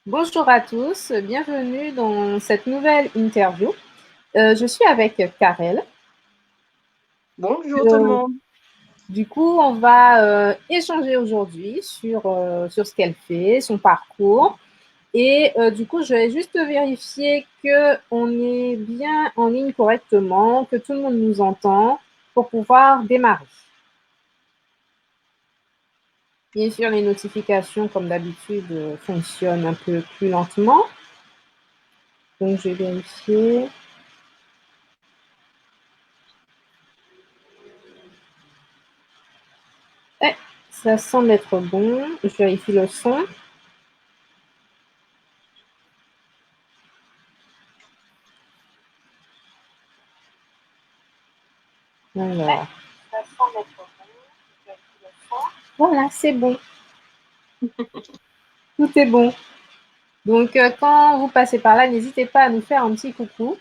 Bonjour à tous, bienvenue dans cette nouvelle interview. Je suis avec Karel. Bonjour tout le Euh, monde. du coup, on va échanger aujourd'hui sur ce qu'elle fait, son parcours. Et du coup, je vais juste vérifier qu'on est bien en ligne correctement, que tout le monde nous entend pour pouvoir démarrer. Bien sûr, les notifications, comme d'habitude, fonctionnent un peu plus lentement. Donc, je vais vérifier. Eh, ça semble être bon. Je vérifie le son. Alors, voilà, c'est bon. Tout est bon. Donc, quand vous passez par là, n'hésitez pas à nous faire un petit coucou.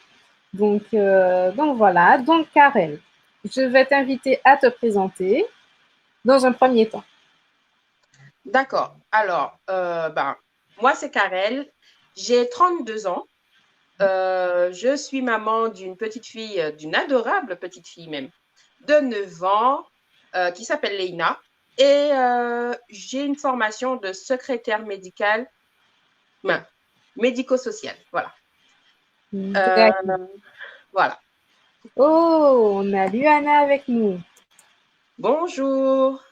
Donc voilà. Donc, Karel, je vais t'inviter à te présenter dans un premier temps. D'accord. Alors, moi c'est Karel, j'ai 32 ans. Je suis maman d'une petite fille, d'une adorable petite fille même, de 9 ans, qui s'appelle Leïna. Et j'ai une formation de secrétaire médical, ben, médico-social. Voilà. D'accord. Euh, voilà. Oh, on a Luana avec nous. Bonjour.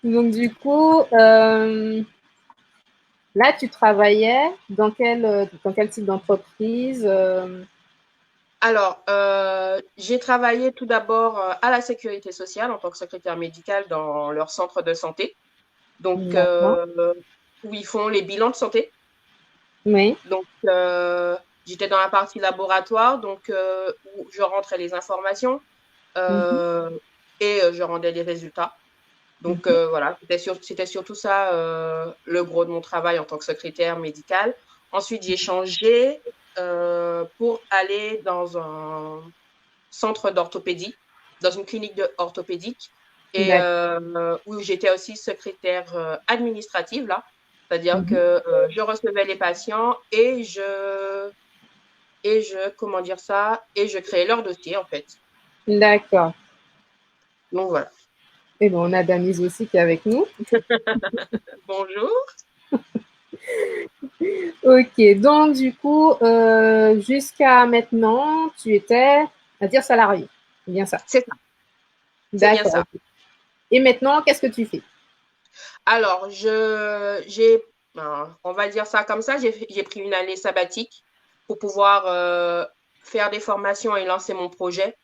Donc, du coup, là, tu travaillais dans quel type d'entreprise Alors, j'ai travaillé tout d'abord à la sécurité sociale en tant que secrétaire médicale dans leur centre de santé, donc D'accord. où ils font les bilans de santé. Oui. Donc, j'étais dans la partie laboratoire, donc où je rentrais les informations Mhm, euh, et je rendais les résultats. Donc mhm. voilà, c'était surtout ça le gros de mon travail en tant que secrétaire médicale. Ensuite, j'ai changé pour aller dans un centre d'orthopédie, dans une clinique orthopédique, et D'accord. où j'étais aussi secrétaire administrative, là. C'est-à-dire que Mhm. je recevais les patients comment dire ça, et je créais leur dossier, en fait. D'accord. Donc voilà. Et bon, on a Damise aussi qui est avec nous. Bonjour. Ok, donc du coup, jusqu'à maintenant, tu étais, à dire salarié. C'est bien ça. C'est ça, c'est bien D'accord. ça. Ok. Et maintenant, qu'est-ce que tu fais? Alors, on va dire ça comme ça, j'ai pris une année sabbatique pour pouvoir faire des formations et lancer mon projet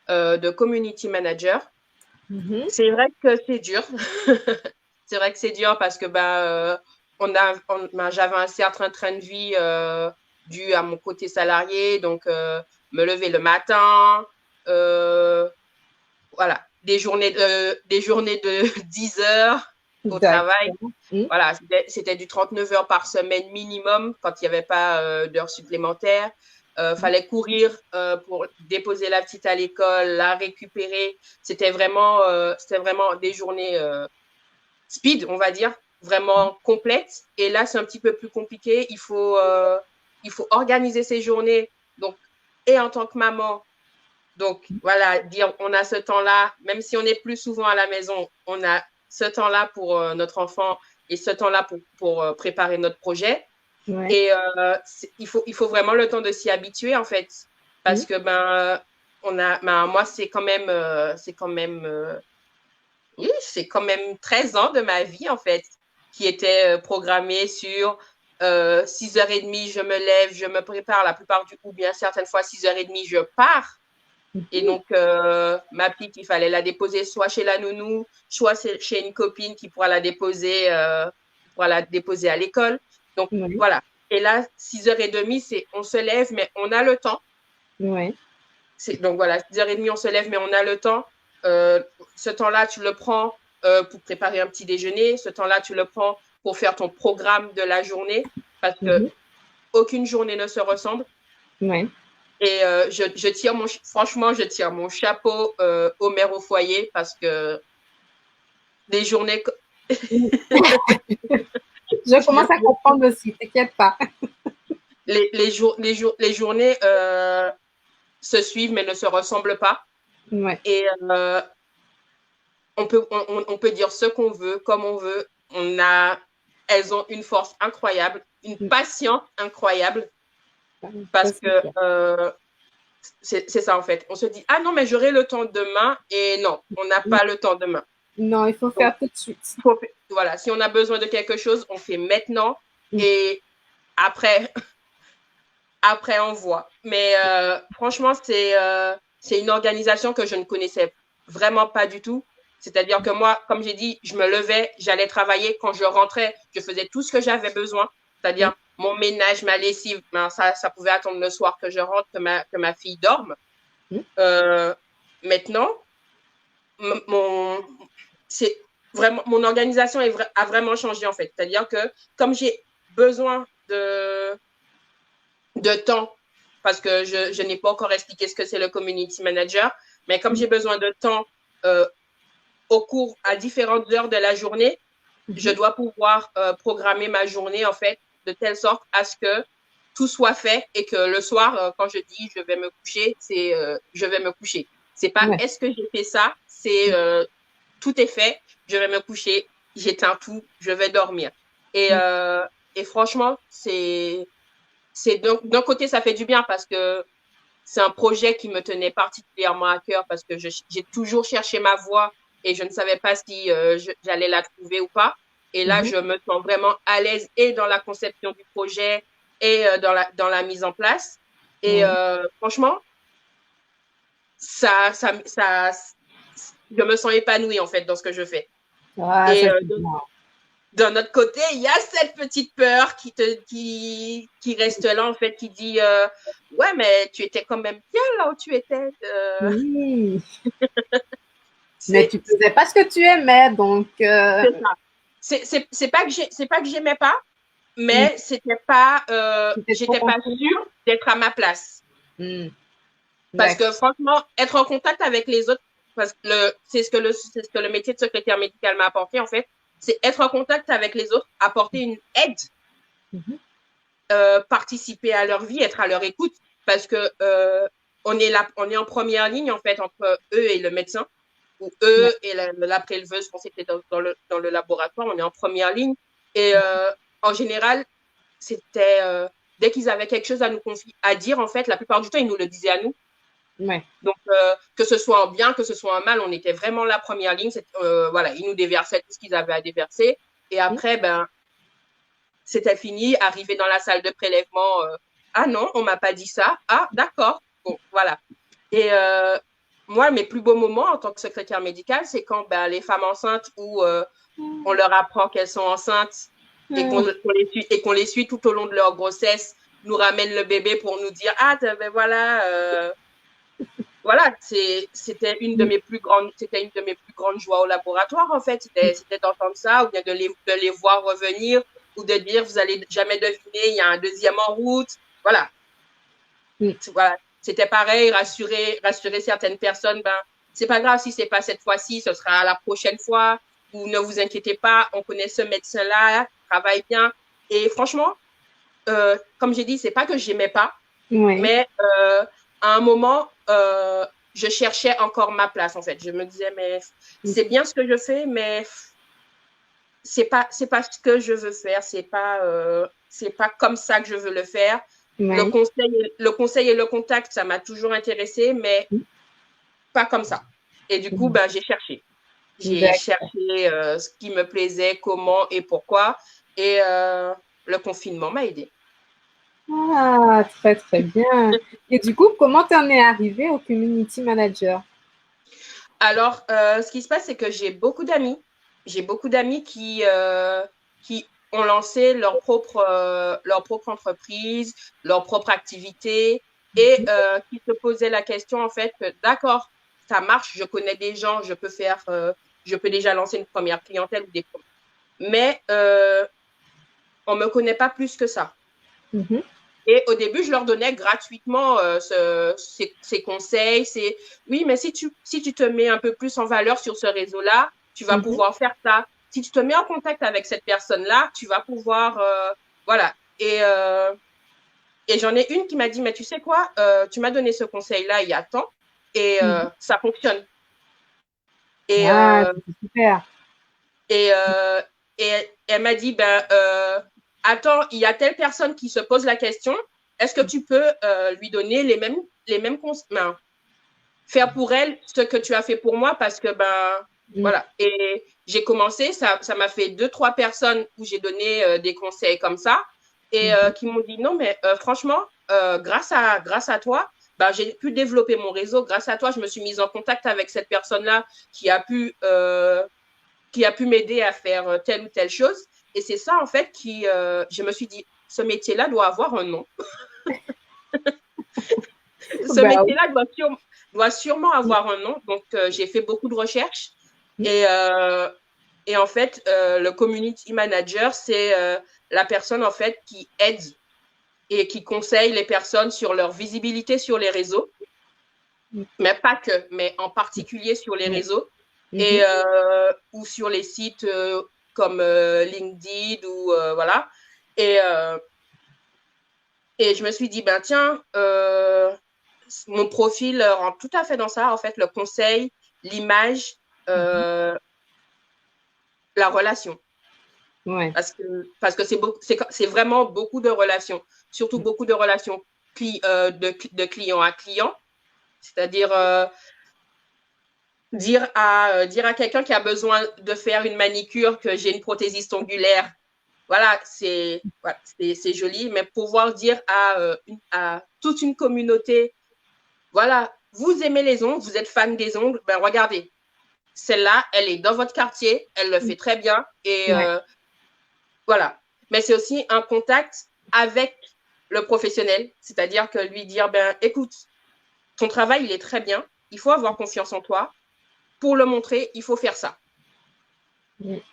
de community manager. Mhm. C'est vrai que c'est dur. C'est vrai que c'est dur parce que j'avais un certain train de vie dû à mon côté salarié, donc me lever le matin, euh, voilà, des journées de 10 heures au travail. D'accord. Mhm. Voilà, c'était du 39 heures par semaine minimum quand il n'y avait pas d'heures supplémentaires. Fallait courir pour déposer la petite à l'école, la récupérer. C'était vraiment des journées speed, on va dire, vraiment complètes. Et là, c'est un petit peu plus compliqué. Il faut organiser ces journées. Donc, et en tant que maman, donc voilà, dire on a ce temps-là, même si on est plus souvent à la maison, on a ce temps-là pour notre enfant et ce temps-là pour préparer notre projet. Ouais. Et il faut vraiment le temps de s'y habituer en fait, parce Mhm. que moi c'est quand même oui, c'est quand même 13 ans de ma vie, en fait, qui étaient programmés sur 6h30, je me lève, je me prépare la plupart du ou bien certaines fois 6h30, je pars. Et Mhm. donc, ma petite, il fallait la déposer soit chez la nounou, soit chez une copine qui pourra la déposer à l'école. Donc, Ouais. voilà. Et là, 6h30, on se lève, mais on a le temps. Ouais. Donc voilà, 6h30, on se lève, mais on a le temps. Euh, Ce temps-là, tu le prends pour préparer un petit déjeuner. Ce temps-là, tu le prends pour faire ton programme de la journée parce que Mhm. aucune journée ne se ressemble. Ouais. Et franchement, je tire mon chapeau aux mères au foyer parce que des journées. Je commence à comprendre aussi, t'inquiète pas. Les journées se suivent mais ne se ressemblent pas. Ouais. Et on peut dire ce qu'on veut, comme on veut. Elles ont une force incroyable, une patience incroyable, parce que c'est ça en fait. On se dit, ah non, mais j'aurai le temps demain, et non, on n'a pas le temps demain. Non, il faut faire tout de suite. Voilà, si on a besoin de quelque chose, on fait maintenant, et après, on voit. Mais franchement, c'est une organisation que je ne connaissais vraiment pas du tout. C'est-à-dire que moi, comme j'ai dit, je me levais, j'allais travailler. Quand je rentrais, je faisais tout ce que j'avais besoin. C'est-à-dire mon ménage, ma lessive. Ben, ça pouvait attendre le soir que je rentre, que ma fille dorme. Maintenant, mon organisation a vraiment changé en fait. C'est-à-dire que comme j'ai besoin de temps, parce que je n'ai pas encore expliqué ce que c'est le community manager, mais comme j'ai besoin de temps à différentes heures de la journée, je dois pouvoir programmer ma journée en fait de telle sorte à ce que tout soit fait et que le soir, quand je dis je vais me coucher, c'est je vais me coucher. C'est pas est-ce que j'ai fait ça, c'est tout est fait, je vais me coucher, j'éteins tout, je vais dormir. Et franchement, d'un côté, ça fait du bien parce que c'est un projet qui me tenait particulièrement à cœur parce que j'ai toujours cherché ma voie et je ne savais pas si j'allais la trouver ou pas. Et là, je me sens vraiment à l'aise et dans la conception du projet et dans la mise en place. Et franchement, je me sens épanouie en fait dans ce que je fais. Et d'un autre côté, il y a cette petite peur qui reste là, en fait, qui dit ouais, mais tu étais quand même bien là où tu étais. Oui. Mais tu faisais pas ce que tu aimais, donc. C'est pas que j'aimais pas, mais j'étais pas sûre d'être à ma place. Parce que franchement, être en contact avec les autres, c'est ce que le métier de secrétaire médical m'a apporté, en fait. C'est être en contact avec les autres, apporter une aide, participer à leur vie, être à leur écoute, parce que on est en première ligne en fait entre eux et le médecin, ou eux et la préleveuse quand c'était dans le laboratoire, on est en première ligne. Et en général, c'était dès qu'ils avaient quelque chose à nous confier, à dire en fait, la plupart du temps ils nous le disaient à nous. Donc, que ce soit en bien, que ce soit en mal, on était vraiment la première ligne. Voilà, ils nous déversaient tout ce qu'ils avaient à déverser. Et après, c'était fini. Arrivé dans la salle de prélèvement, ah non, on m'a pas dit ça. Ah, d'accord. Bon, voilà. Et moi, mes plus beaux moments en tant que secrétaire médicale, c'est quand les femmes enceintes où on leur apprend qu'elles sont enceintes et qu'on les suit tout au long de leur grossesse, nous ramènent le bébé pour nous dire ah voilà. Voilà, c'était une de mes plus grandes joies au laboratoire, en fait. C'était d'entendre ça, ou bien de les voir revenir, ou de dire, vous allez jamais deviner, il y a un deuxième en route. Voilà. Voilà. C'était pareil, rassurer certaines personnes, c'est pas grave si c'est pas cette fois-ci, ce sera la prochaine fois, ou ne vous inquiétez pas, on connaît ce médecin-là, travaille bien. Et franchement, comme j'ai dit, c'est pas que j'aimais pas, mais à un moment, je cherchais encore ma place, en fait. Je me disais, mais c'est bien ce que je fais, mais c'est pas ce que je veux faire. C'est pas comme ça que je veux le faire. Le conseil et le contact, ça m'a toujours intéressé, mais pas comme ça. Et du coup, j'ai cherché. J'ai cherché ce qui me plaisait, comment et pourquoi. Et le confinement m'a aidée. Ah, très, très bien. Et du coup, comment tu en es arrivée au community manager? Alors, ce qui se passe, c'est que j'ai beaucoup d'amis. J'ai beaucoup d'amis qui ont lancé leur propre entreprise, leur propre activité et qui se posaient la question, en fait, que d'accord, ça marche, je connais des gens, je peux déjà lancer une première clientèle ou mais on me connaît pas plus que ça. Et au début, je leur donnais gratuitement ces conseils. Oui, mais si tu te mets un peu plus en valeur sur ce réseau-là, tu vas pouvoir faire ça. si tu te mets en contact avec cette personne-là, tu vas pouvoir, voilà. Et j'en ai une qui m'a dit, mais tu sais quoi, tu m'as donné ce conseil-là il y a temps et ça fonctionne. Et, c'est super. et, et elle m'a dit, attends, il y a telle personne qui se pose la question, est-ce que tu peux lui donner les mêmes conseils, faire pour elle ce que tu as fait pour moi parce que, voilà. Et j'ai commencé, ça m'a fait 2-3 personnes où j'ai donné des conseils comme ça et qui m'ont dit non, mais franchement, grâce à toi, j'ai pu développer mon réseau. Grâce à toi, je me suis mise en contact avec cette personne-là qui a pu m'aider à faire telle ou telle chose. Et c'est ça, en fait, je me suis dit, ce métier-là doit avoir un nom. Ce métier-là doit sûrement avoir un nom. Donc, j'ai fait beaucoup de recherches. Et en fait, le community manager, c'est la personne, en fait, qui aide et qui conseille les personnes sur leur visibilité sur les réseaux. Mais pas que, mais en particulier sur les réseaux. Et, ou sur les sites comme LinkedIn ou voilà. Et je me suis dit, tiens, mon profil rentre tout à fait dans ça, en fait, le conseil, l'image, la relation. Ouais. Parce que c'est vraiment beaucoup de relations, surtout beaucoup de relations de client à client. C'est-à-dire dire à quelqu'un qui a besoin de faire une manicure que j'ai une prothésiste ongulaire. Voilà, c'est joli, mais pouvoir dire à toute une communauté, voilà, vous aimez les ongles, vous êtes fan des ongles, regardez, celle-là, elle est dans votre quartier, elle le fait très bien, et voilà. Mais c'est aussi un contact avec le professionnel, c'est-à-dire que lui dire, écoute, ton travail, il est très bien, il faut avoir confiance en toi, pour le montrer, il faut faire ça.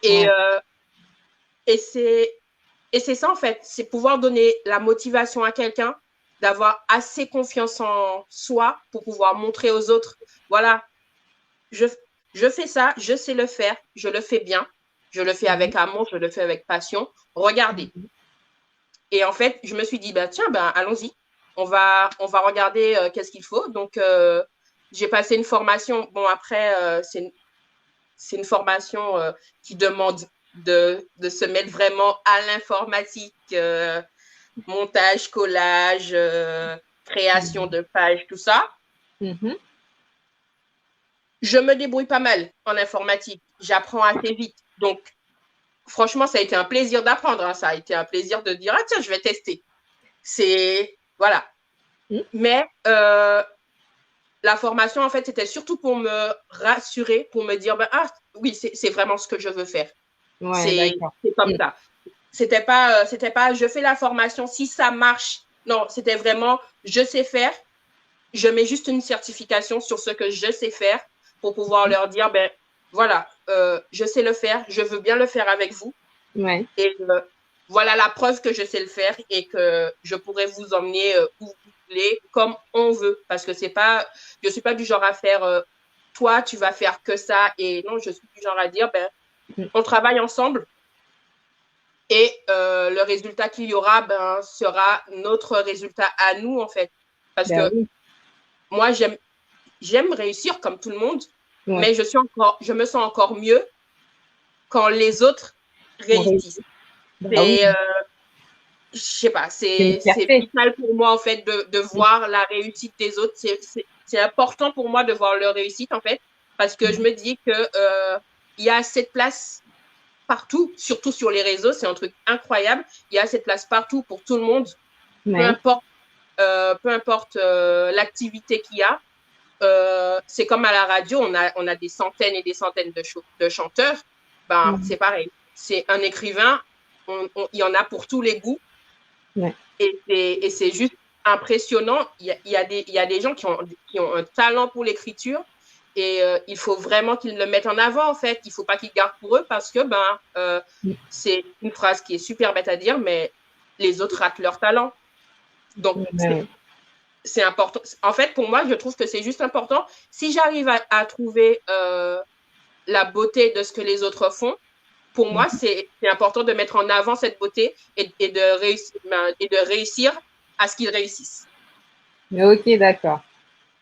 Et c'est ça, en fait, c'est pouvoir donner la motivation à quelqu'un, d'avoir assez confiance en soi pour pouvoir montrer aux autres, voilà, je fais ça, je sais le faire, je le fais bien, je le fais avec amour, je le fais avec passion, regardez. Et en fait, je me suis dit, tiens, allons-y, on va regarder qu'est-ce qu'il faut. Donc, j'ai passé une formation, bon, après, c'est une formation qui demande de se mettre vraiment à l'informatique, montage, collage, création de pages, tout ça. Je me débrouille pas mal en informatique. J'apprends assez vite. Donc, franchement, ça a été un plaisir d'apprendre. Hein. Ça a été un plaisir de dire, tiens, je vais tester. Voilà. Mais la formation, en fait, c'était surtout pour me rassurer, pour me dire, oui, c'est vraiment ce que je veux faire. Ouais, c'est comme ça. C'était pas, je fais la formation, si ça marche. Non, c'était vraiment, je sais faire. Je mets juste une certification sur ce que je sais faire pour pouvoir leur dire, voilà, je sais le faire, je veux bien le faire avec vous. Ouais. Et voilà la preuve que je sais le faire et que je pourrais vous emmener où vous voulez, comme on veut. Parce que je ne suis pas du genre à faire, toi, tu vas faire que ça. Et non, je suis du genre à dire, on travaille ensemble. Et le résultat qu'il y aura sera notre résultat à nous, en fait. Parce que moi, j'aime réussir comme tout le monde, mais je me sens encore mieux quand les autres réussissent. Je sais pas, c'est vital pour moi, en fait, de voir la réussite des autres. C'est important pour moi de voir leur réussite, en fait, parce que je me dis que il y a cette place partout, surtout sur les réseaux, c'est un truc incroyable. Il y a cette place partout pour tout le monde, peu importe l'activité qu'il y a. C'est comme à la radio, on a des centaines et des centaines de chanteurs. C'est pareil. C'est un écrivain, il y en a pour tous les goûts. Et c'est juste impressionnant. Il y a des gens qui ont un talent pour l'écriture. Et il faut vraiment qu'ils le mettent en avant, en fait. Il ne faut pas qu'ils gardent pour eux parce que c'est une phrase qui est super bête à dire, mais les autres ratent leur talent. Donc, c'est important. En fait, pour moi, je trouve que c'est juste important. Si j'arrive à trouver la beauté de ce que les autres font, pour moi, c'est important de mettre en avant cette beauté et de réussir à ce qu'ils réussissent. Ok, d'accord.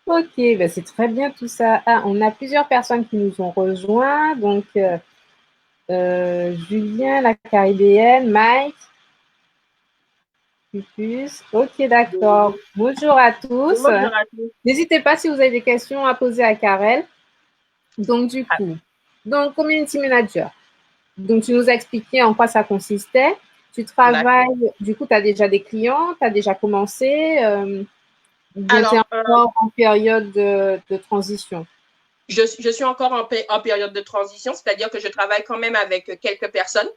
Ok, ben c'est très bien tout ça. Ah, on a plusieurs personnes qui nous ont rejoints. Donc, Julien, la Caribéenne, Mike, Pupus. Ok, d'accord. Bonjour à tous. Bonjour à tous. N'hésitez pas si vous avez des questions à poser à Karel. Donc, du coup, donc, community manager. Donc, tu nous as expliqué en quoi ça consistait. Tu travailles, du coup, tu as déjà des clients, tu as déjà commencé, bien tu es encore en période de transition. Je suis encore en période de transition, c'est-à-dire que je travaille quand même avec quelques personnes,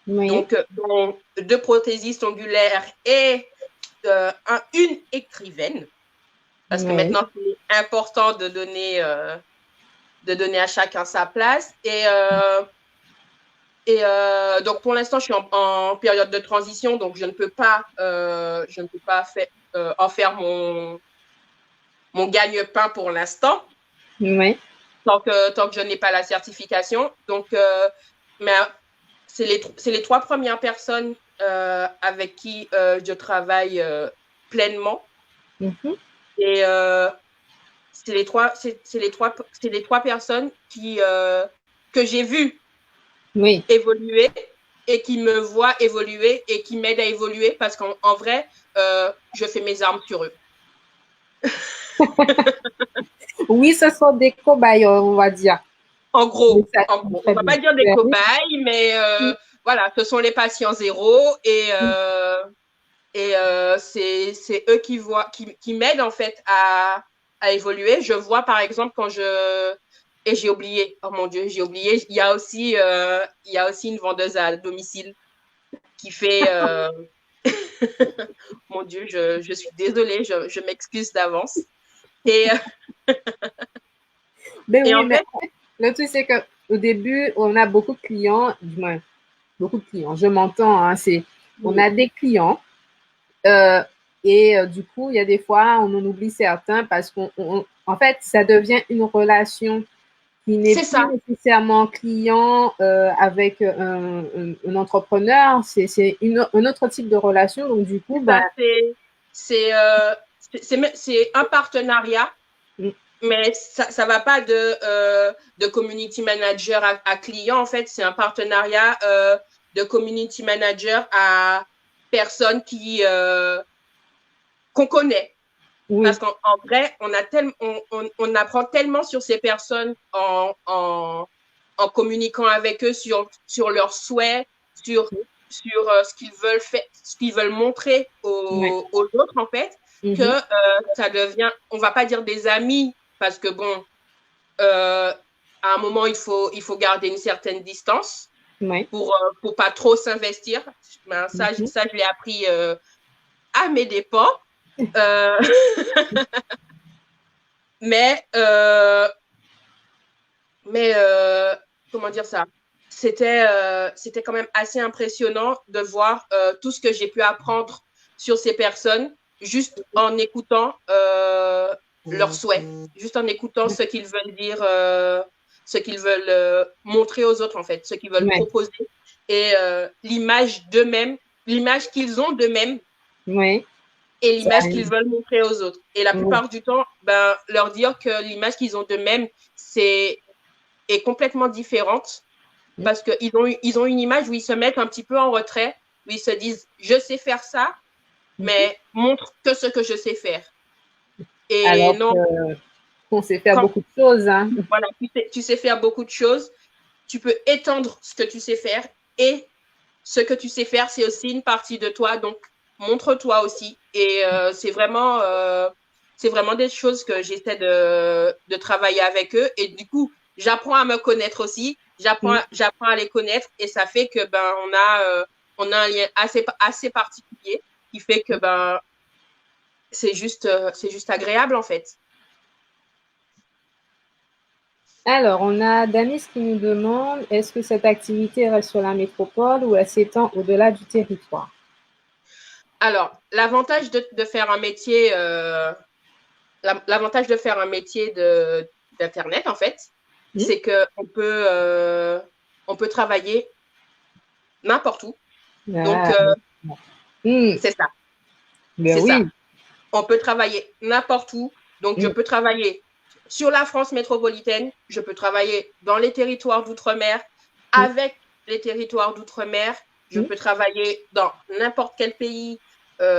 Oui. donc dont 2 prothésistes ongulaires et une écrivaine, parce que maintenant, c'est important de donner à chacun sa place. Et donc, pour l'instant, je suis en période de transition, donc je ne peux pas en faire mon gagne-pain pour l'instant. Oui. Tant que je n'ai pas la certification. Donc, mais c'est les 3 premières personnes avec qui je travaille pleinement. Mm-hmm. Et c'est les trois personnes que j'ai vues évoluer et qui me voient évoluer et qui m'aident à évoluer parce qu'en vrai, je fais mes armes sur eux. Oui, ce sont des cobayes, on va dire. En gros. On ne va pas dire des cobayes, mais voilà, ce sont les patients zéro et c'est eux qui m'aident en fait à évoluer. Je vois par exemple et j'ai oublié, oh mon Dieu, j'ai oublié, il y a aussi une vendeuse à domicile qui fait mon Dieu, je suis désolée, je m'excuse d'avance. Et mais oui, mais le truc, c'est qu'au début, on a beaucoup de clients, du moins, beaucoup de clients, je m'entends, hein, on a des clients et du coup, il y a des fois, on en oublie certains parce qu'en fait, ça devient une relation qui n'est plus nécessairement client avec un entrepreneur, c'est un autre type de relation. Donc, du coup, c'est un partenariat, mais ça ne va pas de community manager à client. En fait, c'est un partenariat de community manager à personne qu'on connaît. Oui. Parce qu'en vrai, on apprend tellement sur ces personnes en communiquant avec eux sur leurs souhaits, sur ce qu'ils veulent faire, ce qu'ils veulent montrer aux autres, en fait, que ça devient, on va pas dire des amis, parce que bon, à un moment, il faut garder une certaine distance pour pas trop s'investir. Ben, ça, je l'ai appris à mes dépens. Mais comment dire ça? C'était quand même assez impressionnant de voir tout ce que j'ai pu apprendre sur ces personnes juste en écoutant leurs souhaits, juste en écoutant ce qu'ils veulent dire, ce qu'ils veulent montrer aux autres en fait, ce qu'ils veulent proposer et l'image d'eux-mêmes, l'image qu'ils ont d'eux-mêmes. Et l'image qu'ils veulent montrer aux autres. Et la plupart du temps, leur dire que l'image qu'ils ont d'eux-mêmes est complètement différente parce qu'ils ont une image où ils se mettent un petit peu en retrait, où ils se disent « je sais faire ça, mais montre que ce que je sais faire ». Et alors non, on sait faire beaucoup de choses. Hein. Voilà, tu sais faire beaucoup de choses. Tu peux étendre ce que tu sais faire et ce que tu sais faire, c'est aussi une partie de toi. Donc, montre-toi aussi. Et c'est vraiment des choses que j'essaie de travailler avec eux. Et du coup, j'apprends à me connaître aussi. J'apprends à les connaître. Et ça fait que on a un lien assez particulier qui fait que c'est juste agréable en fait. Alors, on a Danis qui nous demande, est-ce que cette activité reste sur la métropole ou elle s'étend au-delà du territoire? Alors, l'avantage de faire un métier, l'avantage de faire un métier d'Internet, en fait, c'est qu'on peut travailler n'importe où. Donc, Ah, c'est ça. ben C'est ça. oui. On peut travailler n'importe où. Donc, je peux travailler sur la France métropolitaine, je peux travailler dans les territoires d'outre-mer, avec les territoires d'outre-mer, je peux travailler dans n'importe quel pays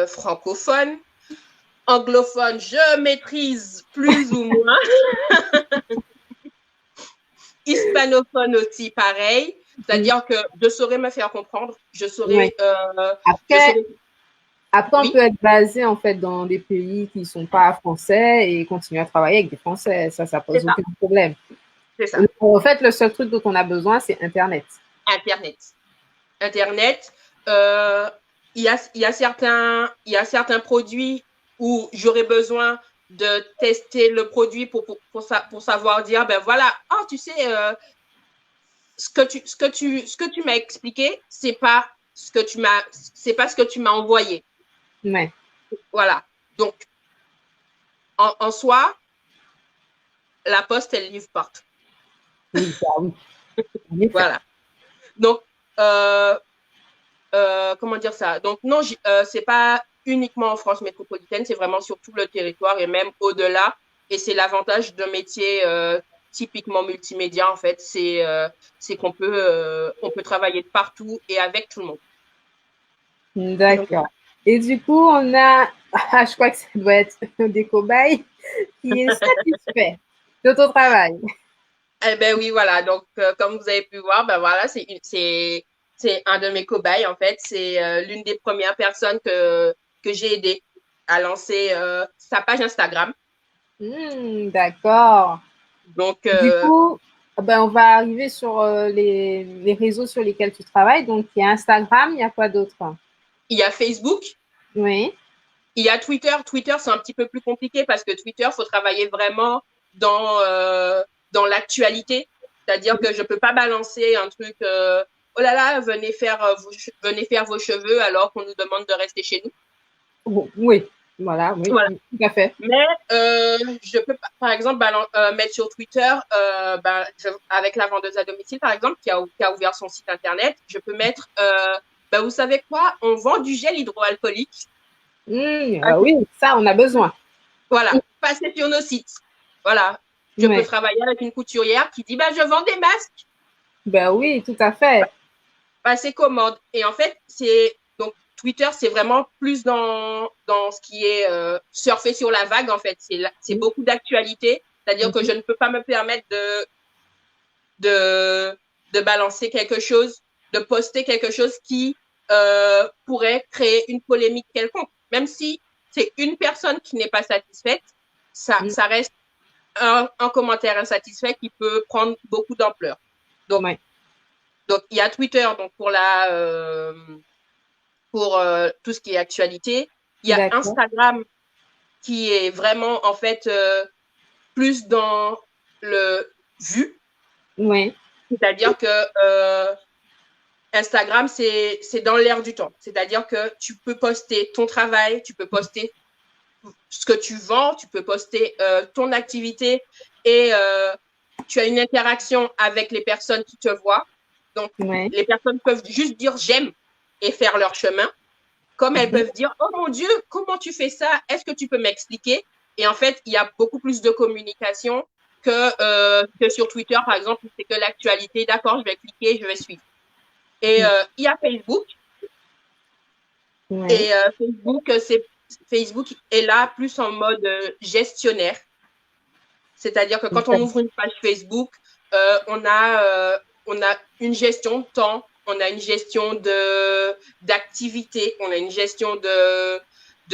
francophone. Anglophone, je maîtrise plus ou moins. Hispanophone aussi, pareil. C'est-à-dire que je saurais me faire comprendre, je saurais... Après, on Oui, peut être basé en fait dans des pays qui ne sont pas français et continuer à travailler avec des Français. Ça c'est pose ça, aucun problème. c'est ça. En fait, le seul truc dont on a besoin, c'est Internet. Internet. Internet, il y a certains produits où j'aurais besoin de tester le produit pour savoir dire, ben voilà, oh, tu sais, ce que tu m'as expliqué, c'est pas ce que tu m'as envoyé. Ouais. Voilà. Donc, en soi, la poste, elle livre partout. Oui, bah oui. En effet. Voilà. Donc, comment dire ça? Donc, non, c'est pas uniquement en France métropolitaine, c'est vraiment sur tout le territoire et même au-delà. Et c'est l'avantage d'un métier typiquement multimédia, en fait, c'est qu'on on peut travailler de partout et avec tout le monde. Donc, D'accord. Et du coup, on a, je crois que ça doit être des cobayes qui est satisfait de ton travail. eh ben oui, voilà. Donc, comme vous avez pu voir, ben voilà, c'est un de mes cobayes, en fait. C'est l'une des premières personnes que j'ai aidé à lancer sa page Instagram. D'accord. Donc, Du coup, ben, on va arriver sur les réseaux sur lesquels tu travailles. Donc, il y a Instagram, il y a quoi d'autre? il y a Facebook, Oui. il y a Twitter. Twitter, c'est un petit peu plus compliqué parce que Twitter, faut travailler vraiment dans l'actualité. C'est-à-dire que je peux pas balancer un truc, oh là là, venez faire vos cheveux alors qu'on nous demande de rester chez nous. Oui, voilà, oui, Voilà. tout à fait. Mais je peux, par exemple, mettre sur Twitter, avec la vendeuse à domicile, par exemple, qui a ouvert son site internet, je peux mettre, vous savez quoi, on vend du gel hydroalcoolique. Oui, ça, on a besoin. Voilà, passez sur nos sites. Voilà, je peux Ouais. travailler avec une couturière qui dit, je vends des masques, Ben oui, tout à fait. passez commande. Et en fait, donc Twitter, c'est vraiment plus dans ce qui est surfer sur la vague, en fait. C'est beaucoup d'actualité. C'est-à-dire que je ne peux pas me permettre de balancer quelque chose, de poster quelque chose qui pourrait créer une polémique quelconque. Même si c'est une personne qui n'est pas satisfaite, ça reste un commentaire insatisfait qui peut prendre beaucoup d'ampleur. Donc, Ouais. donc, il y a Twitter donc pour tout ce qui est actualité. Il y a D'accord. Instagram qui est vraiment, en fait, plus dans le vu. Oui. C'est-à-dire que Instagram, c'est dans l'air du temps. C'est-à-dire que tu peux poster ton travail, tu peux poster ce que tu vends, tu peux poster ton activité et tu as une interaction avec les personnes qui te voient. Donc, Ouais. les personnes peuvent juste dire j'aime et faire leur chemin, comme elles peuvent dire oh mon Dieu, comment tu fais ça? Est-ce que tu peux m'expliquer? Et en fait, il y a beaucoup plus de communication que sur Twitter, par exemple, où c'est que l'actualité. D'accord, je vais cliquer, je vais suivre. Et il y a Facebook. Ouais. Et Facebook est là plus en mode gestionnaire. C'est-à-dire que quand on ouvre une page Facebook, on a une gestion de temps, on a une gestion d'activité, on a une gestion de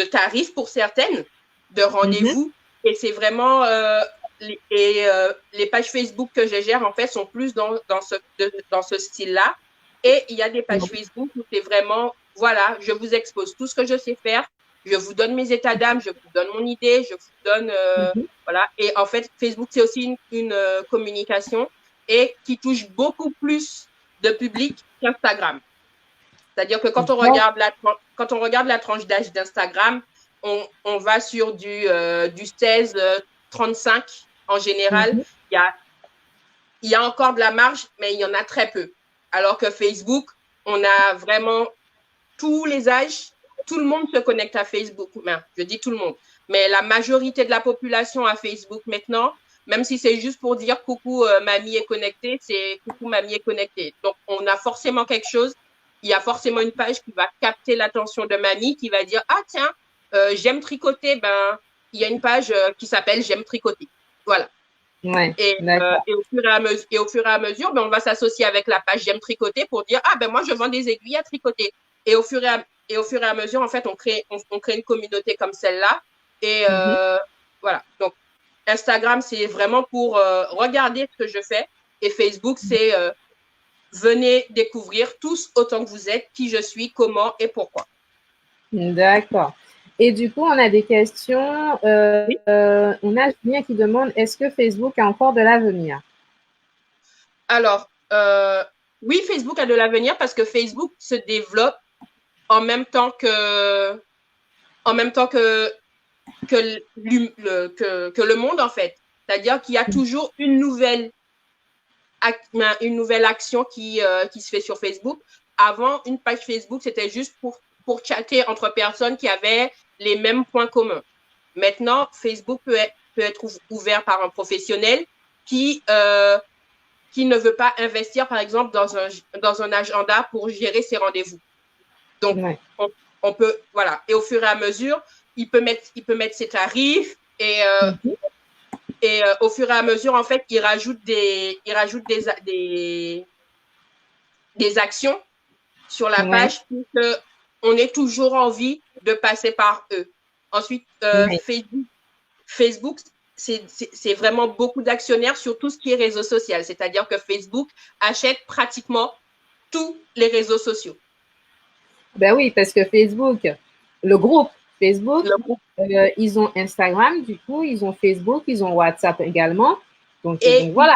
tarifs pour certaines, de rendez-vous. Et c'est vraiment les pages Facebook que je gère en fait sont plus dans ce style-là. Et il y a des pages Facebook où c'est vraiment voilà, je vous expose tout ce que je sais faire, je vous donne mes états d'âme, je vous donne mon idée, je vous donne voilà. Et en fait, Facebook c'est aussi une communication et qui touche beaucoup plus de public qu'Instagram. C'est-à-dire que quand on regarde la tranche d'âge d'Instagram, on va sur du 16-35 en général. Il y a encore de la marge, mais il y en a très peu. Alors que Facebook, on a vraiment tous les âges, tout le monde se connecte à Facebook. Ben, je dis tout le monde, mais la majorité de la population a Facebook maintenant, même si c'est juste pour dire coucou, mamie est connectée, c'est coucou, mamie est connectée. Donc, on a forcément quelque chose, il y a forcément une page qui va capter l'attention de mamie, qui va dire, ah tiens, j'aime tricoter, ben, il y a une page qui s'appelle J'aime tricoter. Voilà. Ouais, Et au fur et à mesure, ben, on va s'associer avec la page J'aime tricoter pour dire, ah ben moi, je vends des aiguilles à tricoter. Et au fur et à mesure, en fait, on crée une communauté comme celle-là. Et voilà. Donc, Instagram, c'est vraiment pour regarder ce que je fais. Et Facebook, c'est venez découvrir tous autant que vous êtes, qui je suis, comment et pourquoi. D'accord. Et du coup, on a des questions. Oui. On a Julien qui demande, est-ce que Facebook a encore de l'avenir? Alors, oui, Facebook a de l'avenir parce que Facebook se développe en même temps que le monde, en fait. C'est-à-dire qu'il y a toujours une nouvelle action qui se fait sur Facebook. Avant, une page Facebook, c'était juste pour chatter entre personnes qui avaient les mêmes points communs. Maintenant, Facebook peut être ouvert par un professionnel qui ne veut pas investir, par exemple, dans un agenda pour gérer ses rendez-vous. Donc, ouais. on peut, voilà. Et au fur et à mesure, il peut mettre ses tarifs et au fur et à mesure, en fait, il rajoute des actions sur la page pour qu'on ait toujours envie de passer par eux. Ensuite, Facebook, c'est vraiment beaucoup d'actionnaires sur tout ce qui est réseau social. C'est-à-dire que Facebook achète pratiquement tous les réseaux sociaux. Ben oui, parce que Facebook, le groupe Facebook, ils ont Instagram, du coup, ils ont Facebook, ils ont WhatsApp également. Donc voilà.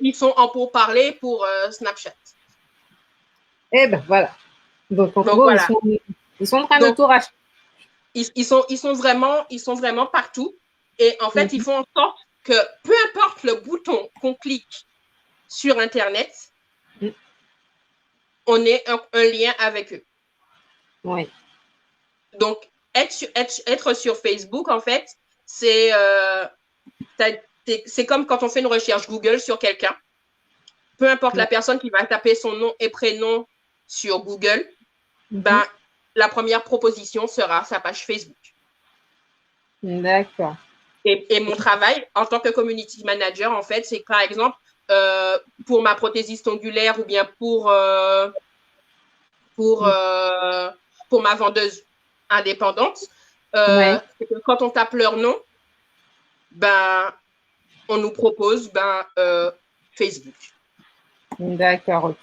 Ils sont en pourparlers pour Snapchat. Eh ben voilà. Donc en gros, voilà. Ils sont en train de tout racheter. Ils sont vraiment partout. Et en fait, ils font en sorte que peu importe le bouton qu'on clique sur Internet, on ait un lien avec eux. Oui. Donc, être sur Facebook, en fait, c'est comme quand on fait une recherche Google sur quelqu'un. Peu importe la personne qui va taper son nom et prénom sur Google, ben, la première proposition sera sa page Facebook. D'accord. Et mon travail en tant que community manager, en fait, c'est que, par exemple, pour ma prothésiste ongulaire ou bien pour ma vendeuse indépendante, c'est que quand on tape leur nom, ben, on nous propose Facebook. D'accord, ok.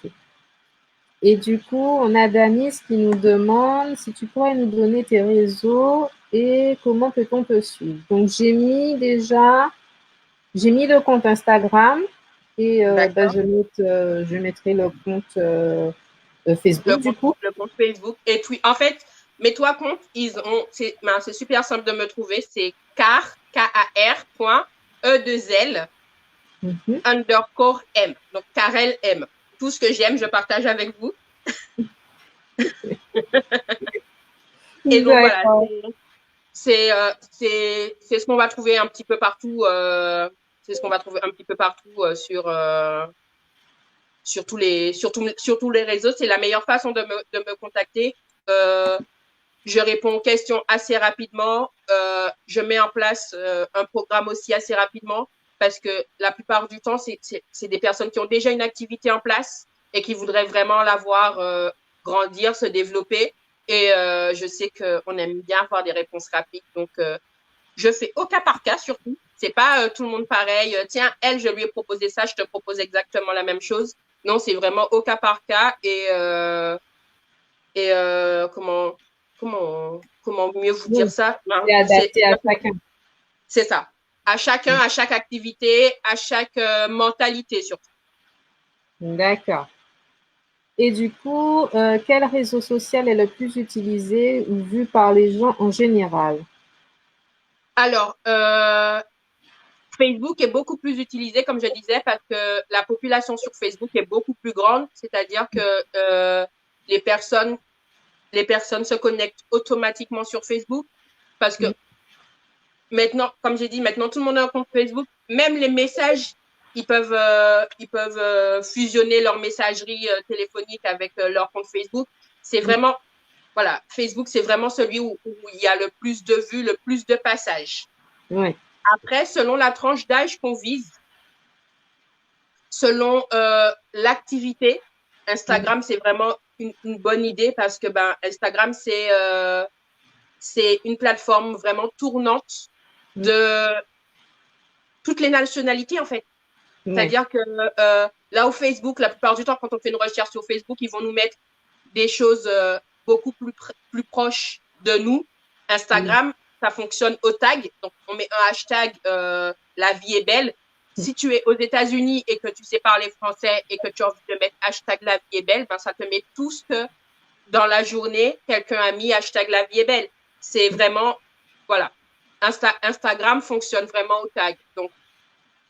Et du coup, on a Danis qui nous demande si tu pourrais nous donner tes réseaux et comment peut-on te suivre. Donc, j'ai mis le compte Instagram et je mettrai le compte Facebook du coup. Le compte Facebook. Et puis, en fait, mets-toi compte, c'est super simple de me trouver, c'est K-A-R, E2L, _M. Donc, Karel M. Tout ce que j'aime, je partage avec vous. Et donc, voilà, c'est ce qu'on va trouver un petit peu partout. C'est ce qu'on va trouver un petit peu partout sur tous les réseaux. C'est la meilleure façon de me contacter. Je réponds aux questions assez rapidement. Je mets en place un programme aussi assez rapidement parce que la plupart du temps, c'est des personnes qui ont déjà une activité en place et qui voudraient vraiment la voir grandir, se développer. Et je sais qu'on aime bien avoir des réponses rapides. Donc, je fais au cas par cas surtout. C'est pas tout le monde pareil. Tiens, elle, je lui ai proposé ça, je te propose exactement la même chose. Non, c'est vraiment au cas par cas. Et comment mieux vous dire ça? C'est adapté à chacun. C'est ça. À chacun, à chaque activité, à chaque mentalité surtout. D'accord. Et du coup, quel réseau social est le plus utilisé ou vu par les gens en général? Alors, Facebook est beaucoup plus utilisé, comme je disais, parce que la population sur Facebook est beaucoup plus grande. C'est-à-dire que les personnes se connectent automatiquement sur Facebook parce que maintenant, comme j'ai dit, maintenant tout le monde a un compte Facebook. Même les messages, ils peuvent fusionner leur messagerie téléphonique avec leur compte Facebook. C'est vraiment, voilà, Facebook, c'est vraiment celui où il y a le plus de vues, le plus de passages. Ouais. Après, selon la tranche d'âge qu'on vise, selon l'activité, Instagram, c'est vraiment une bonne idée parce que Instagram, c'est une plateforme vraiment tournante de toutes les nationalités, en fait. C'est-à-dire que là, au Facebook, la plupart du temps, quand on fait une recherche sur Facebook, ils vont nous mettre des choses beaucoup plus proches de nous. Instagram, ça fonctionne au tag. Donc, on met un hashtag la vie est belle. Si tu es aux États-Unis et que tu sais parler français et que tu as envie de mettre hashtag la vie est belle, ça te met tout ce que dans la journée, quelqu'un a mis hashtag la vie est belle. C'est vraiment, voilà. Instagram fonctionne vraiment au tag. Donc,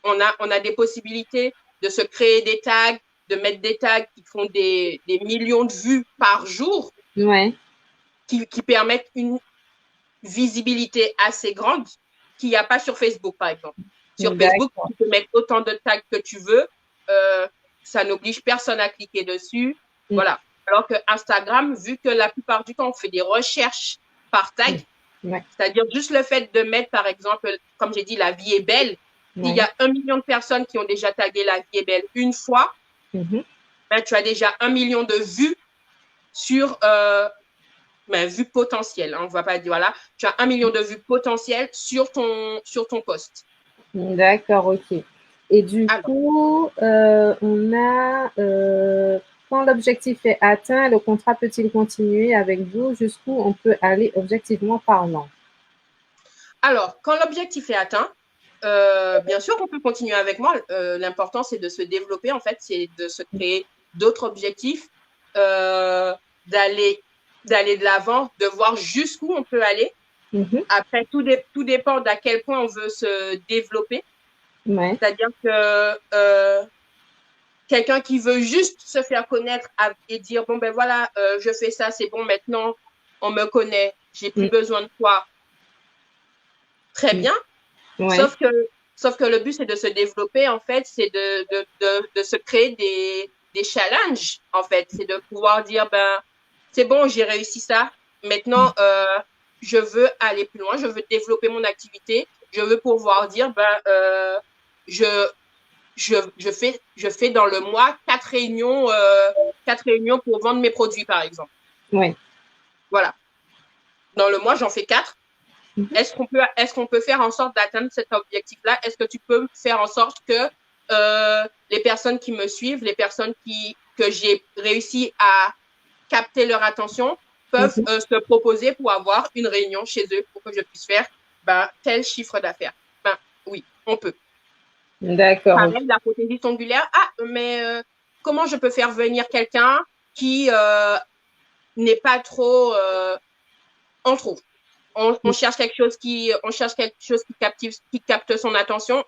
on a des possibilités de se créer des tags, de mettre des tags qui font des millions de vues par jour, qui permettent une visibilité assez grande qu'il n'y a pas sur Facebook, par exemple. Sur Facebook, tu peux mettre autant de tags que tu veux. Ça n'oblige personne à cliquer dessus. Voilà. Alors que Instagram, vu que la plupart du temps, on fait des recherches par tag, c'est-à-dire juste le fait de mettre, par exemple, comme j'ai dit, la vie est belle, il y a 1 million de personnes qui ont déjà tagué la vie est belle une fois, tu as déjà 1 million de vues sur vues potentielles. On ne va pas dire, voilà, tu as 1 million de vues potentielles sur ton post. D'accord, ok. Et du coup, on a, quand l'objectif est atteint, le contrat peut-il continuer avec vous? Jusqu'où on peut aller objectivement parlant? Alors, quand l'objectif est atteint, bien sûr qu'on peut continuer avec moi. L'important, c'est de se développer, en fait, c'est de se créer d'autres objectifs, d'aller de l'avant, de voir jusqu'où on peut aller. Après, tout dépend d'à quel point on veut se développer. C'est-à-dire que quelqu'un qui veut juste se faire connaître et dire, bon, ben voilà, je fais ça, c'est bon, maintenant, on me connaît, j'ai plus besoin de toi. Très bien. Sauf que le but, c'est de se développer, en fait, c'est de se créer des challenges, en fait. C'est de pouvoir dire, c'est bon, j'ai réussi ça. Maintenant, je veux aller plus loin, je veux développer mon activité, je veux pouvoir dire, je fais dans le mois 4 réunions pour vendre mes produits, par exemple. Voilà. Dans le mois, j'en fais 4. Est-ce qu'on peut faire en sorte d'atteindre cet objectif-là? Est-ce que tu peux faire en sorte que les personnes qui me suivent, les personnes que j'ai réussi à capter leur attention, peuvent se proposer pour avoir une réunion chez eux pour que je puisse faire tel chiffre d'affaires? Oui, on peut. D'accord. Pareil, la prothésie ongulaire. Mais comment je peux faire venir quelqu'un qui n'est pas trop... on trouve. On cherche quelque chose qui capte son attention.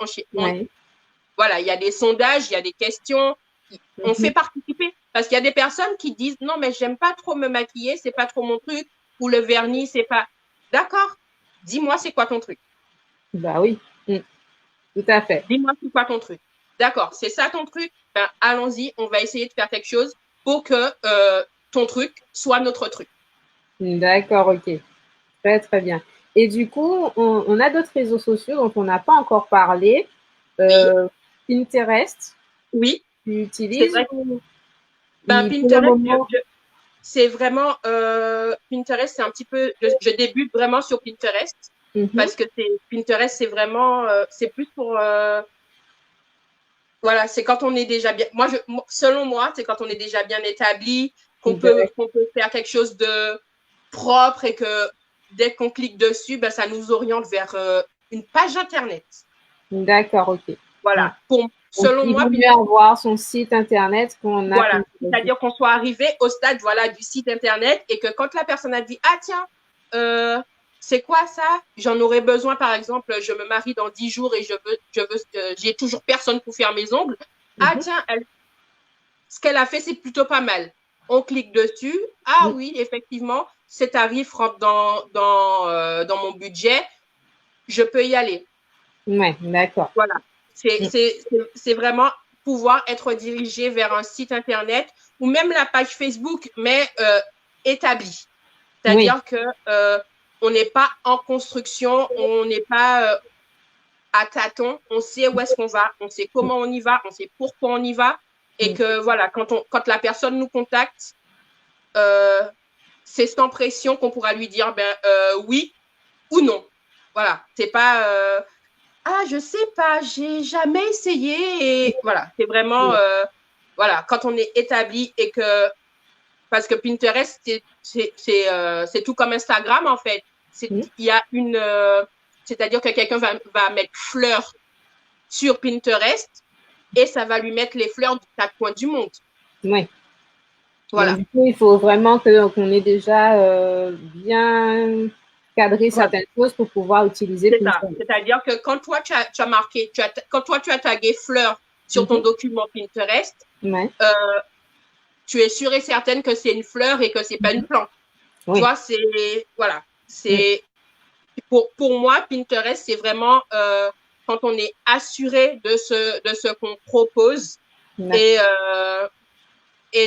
Voilà, il y a des sondages, il y a des questions. On fait participer. Parce qu'il y a des personnes qui disent, non, mais j'aime pas trop me maquiller, c'est pas trop mon truc. Ou le vernis, c'est pas... D'accord. Dis-moi, c'est quoi ton truc? Bah oui. Tout à fait. Dis-moi, c'est quoi ton truc? D'accord, c'est ça ton truc? Allons-y, on va essayer de faire quelque chose pour que ton truc soit notre truc. D'accord, ok. Très, très bien. Et du coup, on a d'autres réseaux sociaux dont on n'a pas encore parlé. Pinterest. Oui. Tu utilises? C'est vrai. Pinterest, c'est vraiment... Pinterest, c'est un petit peu... Je débute vraiment sur Pinterest. Parce que Pinterest, c'est vraiment... c'est plus pour... voilà, c'est quand on est déjà bien... selon moi, c'est quand on est déjà bien établi, qu'on peut faire quelque chose de propre et que dès qu'on clique dessus, ça nous oriente vers une page Internet. D'accord, ok. Voilà. Selon moi, il vaut mieux avoir son site Internet qu'on a. Voilà. C'est-à-dire qu'on soit arrivé au stade du site Internet et que quand la personne a dit « Ah tiens, c'est quoi ça? J'en aurais besoin, par exemple, je me marie dans 10 jours et j'ai toujours personne pour faire mes ongles. Ah tiens, ce qu'elle a fait, c'est plutôt pas mal. on clique dessus. Ah oui, effectivement, ces tarifs rentrent dans mon budget. Je peux y aller. Ouais, d'accord. Voilà. C'est vraiment pouvoir être dirigé vers un site Internet ou même la page Facebook, mais établie. C'est-à-dire que on n'est pas en construction, on n'est pas à tâtons, on sait où est-ce qu'on va, on sait comment on y va, on sait pourquoi on y va. Et que voilà, quand la personne nous contacte, c'est sans pression qu'on pourra lui dire oui ou non. Voilà, c'est pas ah, je sais pas, j'ai jamais essayé. Et voilà, c'est vraiment voilà, quand on est établi et que parce que Pinterest, c'est tout comme Instagram en fait. Il y a une c'est-à-dire que quelqu'un va mettre fleurs sur Pinterest et ça va lui mettre les fleurs du quatre coins du monde. Oui. Voilà. Donc, du coup, il faut vraiment qu'on ait déjà bien cadré certaines choses pour pouvoir utiliser Pinterest. C'est-à-dire que quand toi, tu as marqué, quand toi, tu as tagué fleurs sur ton document Pinterest, tu es sûre et certaine que c'est une fleur et que c'est pas une plante. Tu vois, c'est voilà, c'est pour moi Pinterest, c'est vraiment quand on est assuré de ce qu'on propose et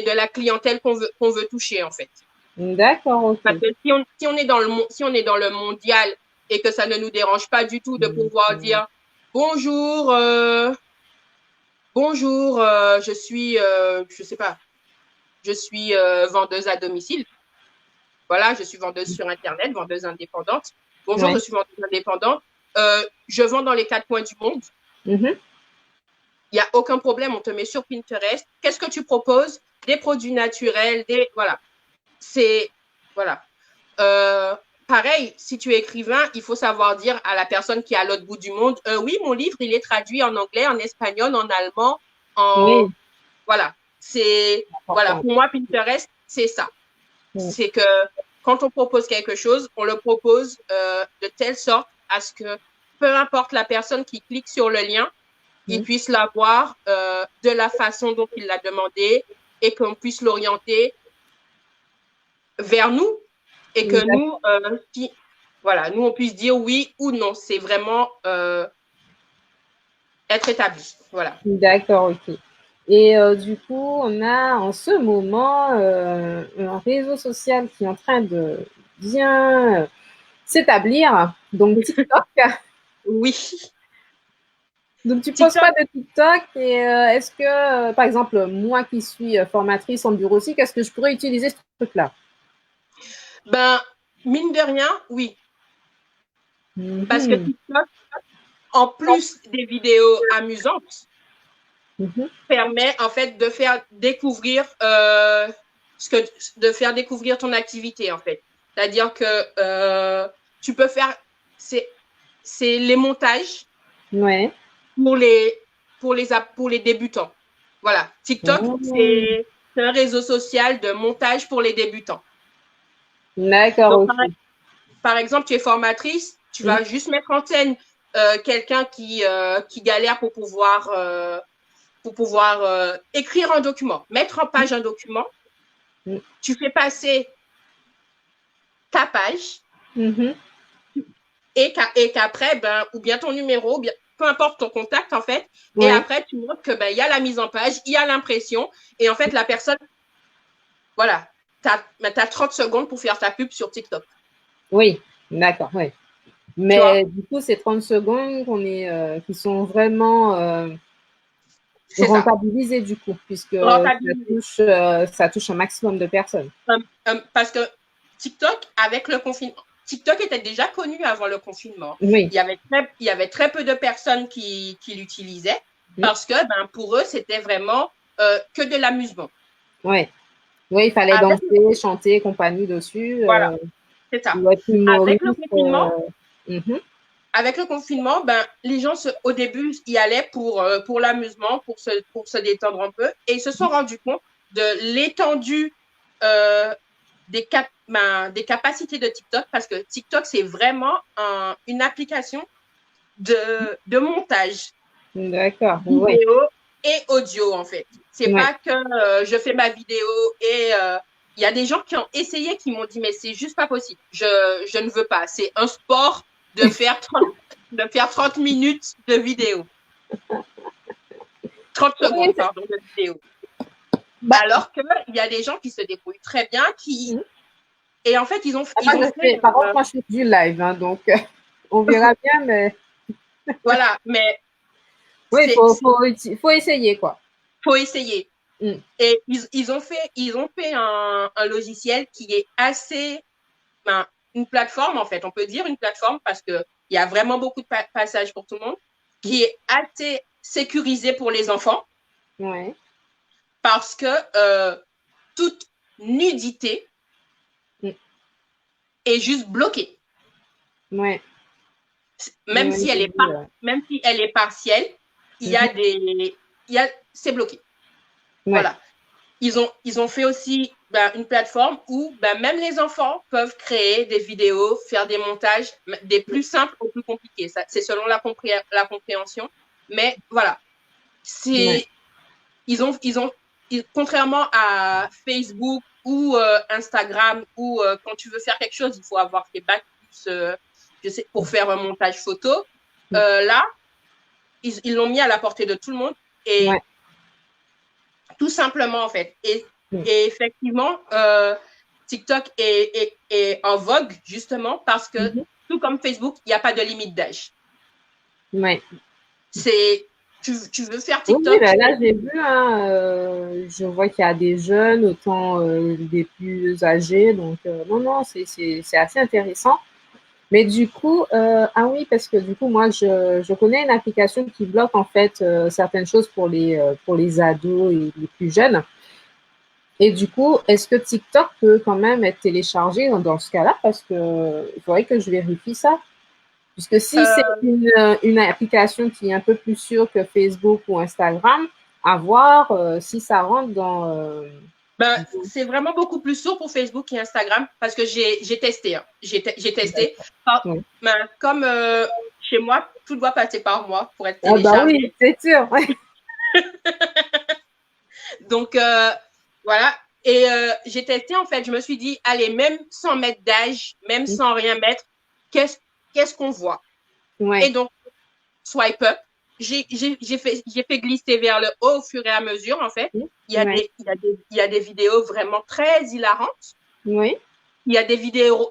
de la clientèle qu'on veut toucher en fait. D'accord. Okay. Parce que si on est dans le mondial et que ça ne nous dérange pas du tout de pouvoir dire bonjour, bonjour, je suis, je sais pas, je suis vendeuse à domicile. Voilà, je suis vendeuse sur Internet, vendeuse indépendante. Bonjour, je suis vendeuse indépendante. Je vends dans les quatre coins du monde. Il n'y a aucun problème, on te met sur Pinterest. Qu'est-ce que tu proposes? Des produits naturels, voilà. C'est, voilà. Pareil, si tu es écrivain, il faut savoir dire à la personne qui est à l'autre bout du monde, oui, mon livre, il est traduit en anglais, en espagnol, en allemand, voilà. Voilà, pour moi, Pinterest, c'est ça. C'est que quand on propose quelque chose, on le propose de telle sorte à ce que peu importe la personne qui clique sur le lien, il puisse l'avoir de la façon dont il l'a demandé et qu'on puisse l'orienter vers nous et que nous, voilà, nous, on puisse dire oui ou non. C'est vraiment être établi. Voilà. D'accord, ok. Et du coup, on a en ce moment un réseau social qui est en train de bien s'établir, donc TikTok. Oui. Donc, tu ne poses pas de TikTok et est-ce que, par exemple, moi qui suis formatrice en bureautique, est-ce que je pourrais utiliser ce truc-là? Ben, mine de rien, oui. Parce que TikTok, en plus des vidéos amusantes, permet en fait de faire découvrir de faire découvrir ton activité en fait. C'est-à-dire que tu peux faire c'est les montages pour les débutants. Voilà, TikTok c'est un réseau social de montage pour les débutants. D'accord. Par exemple, tu es formatrice, tu vas juste mettre en scène quelqu'un qui galère pour pouvoir écrire un document, mettre en page un document. Tu fais passer ta page et qu'après, ou bien ton numéro, peu importe ton contact en fait, et après tu montres que y a la mise en page, il y a l'impression, et en fait la personne, voilà, tu as 30 secondes pour faire ta pub sur TikTok. Oui, d'accord, oui. Mais du coup, ces 30 secondes qui sont vraiment rentabilisées du coup, puisque ça touche un maximum de personnes. Parce que TikTok, avec le confinement, TikTok était déjà connu avant le confinement. Oui. Il y avait très peu de personnes qui l'utilisaient parce que pour eux, c'était vraiment que de l'amusement. Oui. Oui, il fallait danser, chanter, compagnie dessus. Voilà, c'est ça. Avec le confinement, avec le confinement, les gens au début y allaient pour l'amusement, pour se détendre un peu, et ils se sont rendus compte de l'étendue des capacités de TikTok, parce que TikTok, c'est vraiment une application de montage. D'accord. Vidéo et audio, en fait. C'est pas que je fais ma vidéo et il y a des gens qui ont essayé, qui m'ont dit, mais c'est juste pas possible. Je ne veux pas. C'est un sport de faire 30 minutes de vidéo. 30 secondes, pardon, de vidéo. Alors qu'il y a des gens qui se débrouillent très bien, et en fait, ils ont fait... Par contre, moi, je fais du live, hein, donc on verra bien, mais... Voilà, mais... Oui, il faut essayer, quoi. Faut essayer. Et ils ont fait un logiciel qui est assez... une plateforme, en fait. On peut dire une plateforme parce qu'il y a vraiment beaucoup de passages pour tout le monde, qui est assez sécurisé pour les enfants. Ouais. Parce que toute nudité est juste bloquée. Ouais. Même si elle est partielle, c'est bloqué. Ouais. Voilà. Ils ont fait aussi une plateforme où même les enfants peuvent créer des vidéos, faire des montages, des plus simples aux plus compliqués. C'est selon la compréhension. Mais voilà. Contrairement à Facebook ou Instagram, où quand tu veux faire quelque chose, il faut avoir tes bacs plus, pour faire un montage photo. Là, ils l'ont mis à la portée de tout le monde. Et tout simplement, en fait. Et effectivement, TikTok est en vogue, justement, parce que, tout comme Facebook, il n'y a pas de limite d'âge. Ouais. Tu veux faire TikTok? Oui, là, j'ai vu, je vois qu'il y a des jeunes, autant des plus âgés. Donc, non, c'est assez intéressant. Mais du coup, ah oui, parce que du coup, moi, je connais une application qui bloque, en fait, certaines choses pour les ados et les plus jeunes. Et du coup, est-ce que TikTok peut quand même être téléchargé dans ce cas-là? Parce que il faudrait que je vérifie ça. Puisque si c'est une application qui est un peu plus sûre que Facebook ou Instagram, à voir si ça rentre dans... c'est vraiment beaucoup plus sûr pour Facebook et Instagram parce que j'ai testé. Hein. J'ai testé. Comme chez moi, tout doit passer par moi pour être téléchargé. Ah bah oui, c'est sûr. Donc, voilà. Et j'ai testé, en fait. Je me suis dit, allez, même sans mettre d'âge, même sans rien mettre, qu'est-ce qu'on voit? Et donc, swipe up. J'ai fait glisser vers le haut au fur et à mesure, en fait. Il y a des vidéos vraiment très hilarantes. Oui. Il y a des vidéos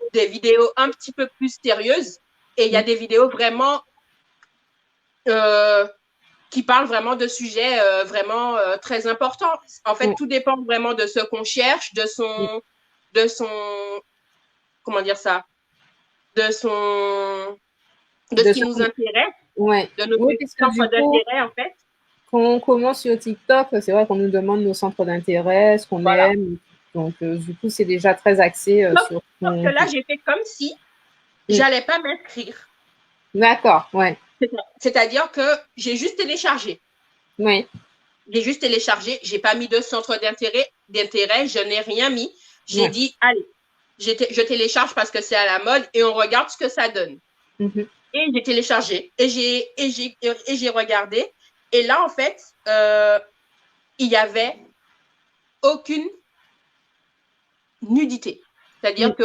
un petit peu plus sérieuses. Et il y a des vidéos vraiment qui parlent vraiment de sujets vraiment très importants. En fait, tout dépend vraiment de ce qu'on cherche, de son, comment dire ça, de ce qui nous intéresse, de notre centre d'intérêt, en fait. Quand on commence sur TikTok, c'est vrai qu'on nous demande nos centres d'intérêt, ce qu'on aime. Donc, du coup, c'est déjà très axé sur... Sauf que là, j'ai fait comme si j'allais pas m'inscrire. D'accord, ouais. C'est-à-dire que j'ai juste téléchargé. Oui. J'ai juste téléchargé. J'ai pas mis de centre d'intérêt. Je n'ai rien mis. J'ai dit, allez, je télécharge parce que c'est à la mode et on regarde ce que ça donne. Et j'ai téléchargé et j'ai regardé. Et là, en fait, il y avait aucune nudité. C'est-à-dire que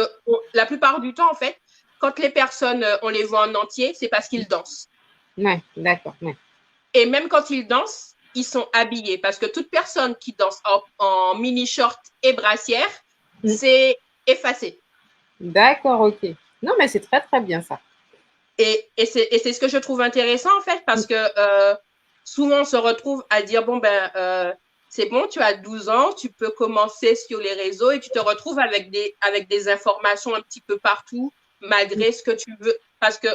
la plupart du temps, en fait, quand les personnes, on les voit en entier, c'est parce qu'ils dansent. Ouais, d'accord. Ouais. Et même quand ils dansent, ils sont habillés parce que toute personne qui danse en mini-short et brassière, c'est effacé. D'accord, ok. Non, mais c'est très, très bien ça. Et c'est ce que je trouve intéressant, en fait, parce que souvent, on se retrouve à dire, bon, c'est bon, tu as 12 ans, tu peux commencer sur les réseaux et tu te retrouves avec des informations un petit peu partout, malgré ce que tu veux. Parce que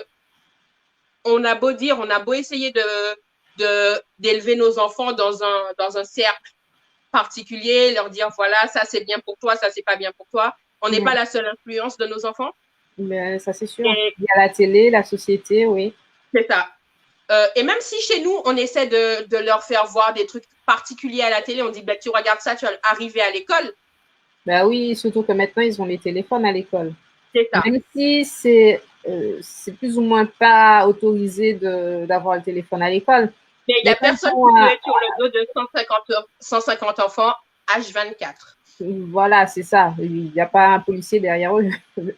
on a beau essayer d'élever nos enfants dans un cercle particulier, leur dire, voilà, ça c'est bien pour toi, ça c'est pas bien pour toi. On n'est pas la seule influence de nos enfants. Mais ça, c'est sûr. Il y a la télé, la société, oui. C'est ça. Et même si chez nous, on essaie de leur faire voir des trucs particuliers à la télé, on dit, tu regardes ça, tu vas arriver à l'école. Ben oui, surtout que maintenant, ils ont les téléphones à l'école. C'est ça. Même si c'est plus ou moins pas autorisé d'avoir le téléphone à l'école, Mais il n'y a personne qui peut être sur le dos de 150 enfants H24. Voilà, c'est ça. Il n'y a pas un policier derrière eux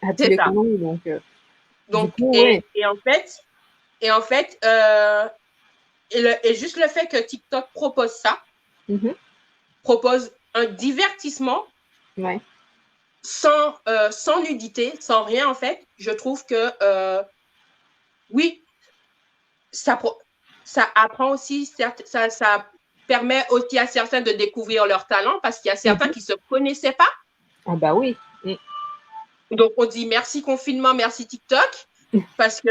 à tous les coups. Donc, coup, et en fait, et juste le fait que TikTok propose ça, propose un divertissement sans nudité, sans rien, en fait, je trouve que oui, ça apprend aussi, ça permet aussi à certains de découvrir leur talent parce qu'il y a certains qui ne se connaissaient pas. Ah bah oui. Donc, on dit merci confinement, merci TikTok, parce que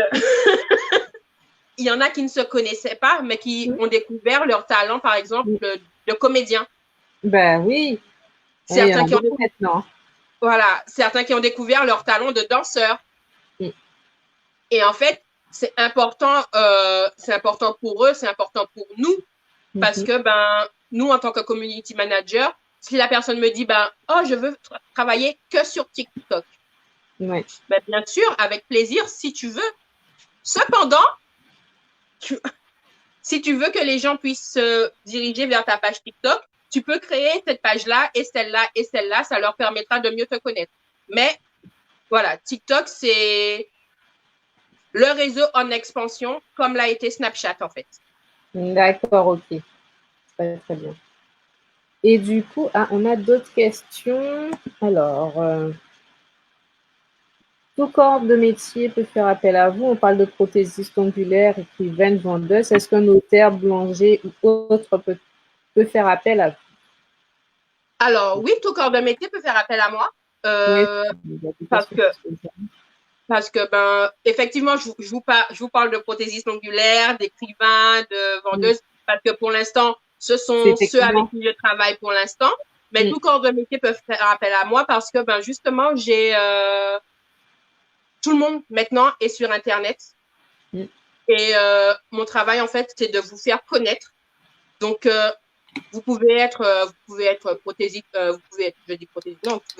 il y en a qui ne se connaissaient pas, mais qui ont découvert leur talent, par exemple, de comédien. Ben oui. Certains qui ont découvert leur talent de danseur. Et en fait, c'est important pour eux, c'est important pour nous, parce que nous, en tant que community manager, si la personne me dit je veux travailler que sur TikTok, bien sûr, avec plaisir, si tu veux. Cependant, si tu veux que les gens puissent se diriger vers ta page TikTok, tu peux créer cette page-là et celle-là et celle-là, ça leur permettra de mieux te connaître. Mais voilà, TikTok, c'est le réseau en expansion, comme l'a été Snapchat, en fait. D'accord, ok. Très, très bien. Et du coup, on a d'autres questions. Alors, tout corps de métier peut faire appel à vous. On parle de prothésiste ongulaire, écrivaine, vendeuse. Est-ce qu'un notaire, boulanger ou autre peut faire appel à vous? Alors, oui, tout corps de métier peut faire appel à moi. Parce que effectivement, je vous parle de prothésiste ongulaire, d'écrivain, de vendeuse, parce que pour l'instant, ce sont ceux avec qui je travaille pour l'instant. Mais tout corps de métier peut faire appel à moi parce que justement, j'ai tout le monde maintenant est sur Internet. Et mon travail, en fait, c'est de vous faire connaître. Donc, vous pouvez être prothésiste, vous pouvez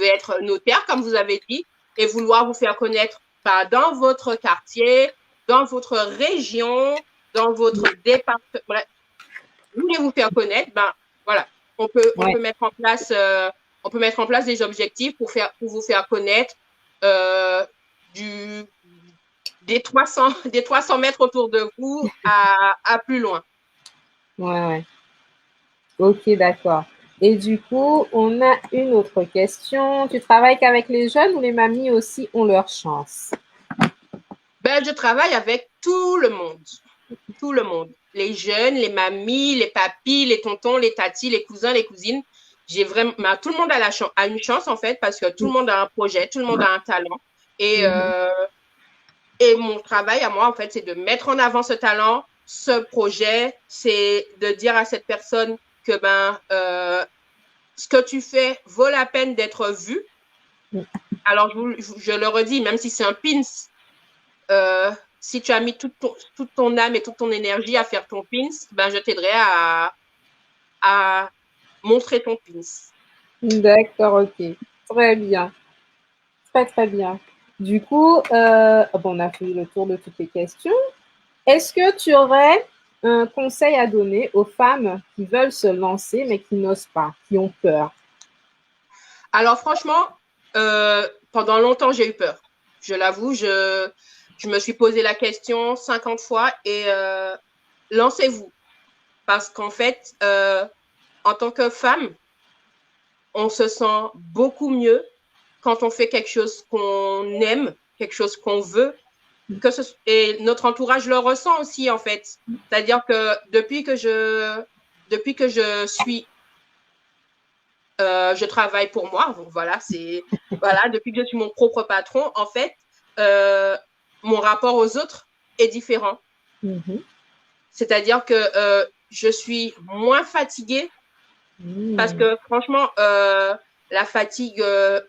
être notaire, comme vous avez dit, et vouloir vous faire connaître dans votre quartier, dans votre région, dans votre département. Bref, vous voulez vous faire connaître, voilà, on peut mettre en place des objectifs pour vous faire connaître des 300 mètres autour de vous à plus loin. Ouais. Ok, d'accord. Et du coup, on a une autre question. Tu travailles qu'avec les jeunes ou les mamies aussi ont leur chance? Je travaille avec tout le monde. Tout le monde. Les jeunes, les mamies, les papis, les tontons, les tatis, les cousins, les cousines. J'ai vraiment, tout le monde a une chance, en fait, parce que tout le monde a un projet, tout le monde a un talent. Et mon travail à moi, en fait, c'est de mettre en avant ce talent, ce projet. C'est de dire à cette personne que ce que tu fais vaut la peine d'être vu. Alors, je le redis, même si c'est un pins, si tu as mis toute ton âme et toute ton énergie à faire ton pins, je t'aiderai à montrer ton pins. D'accord, ok. Très bien. Très, très bien. Du coup, on a fait le tour de toutes les questions. Est-ce que tu aurais un conseil à donner aux femmes qui veulent se lancer mais qui n'osent pas, qui ont peur? Alors franchement, pendant longtemps, j'ai eu peur. Je l'avoue, je me suis posé la question 50 fois et lancez-vous. Parce qu'en fait, en tant que femme, on se sent beaucoup mieux quand on fait quelque chose qu'on aime, quelque chose qu'on veut. Et notre entourage le ressent aussi, en fait. C'est-à-dire que depuis que je suis je travaille pour moi. Donc depuis que je suis mon propre patron, en fait, mon rapport aux autres est différent. C'est-à-dire que je suis moins fatiguée parce que franchement, la fatigue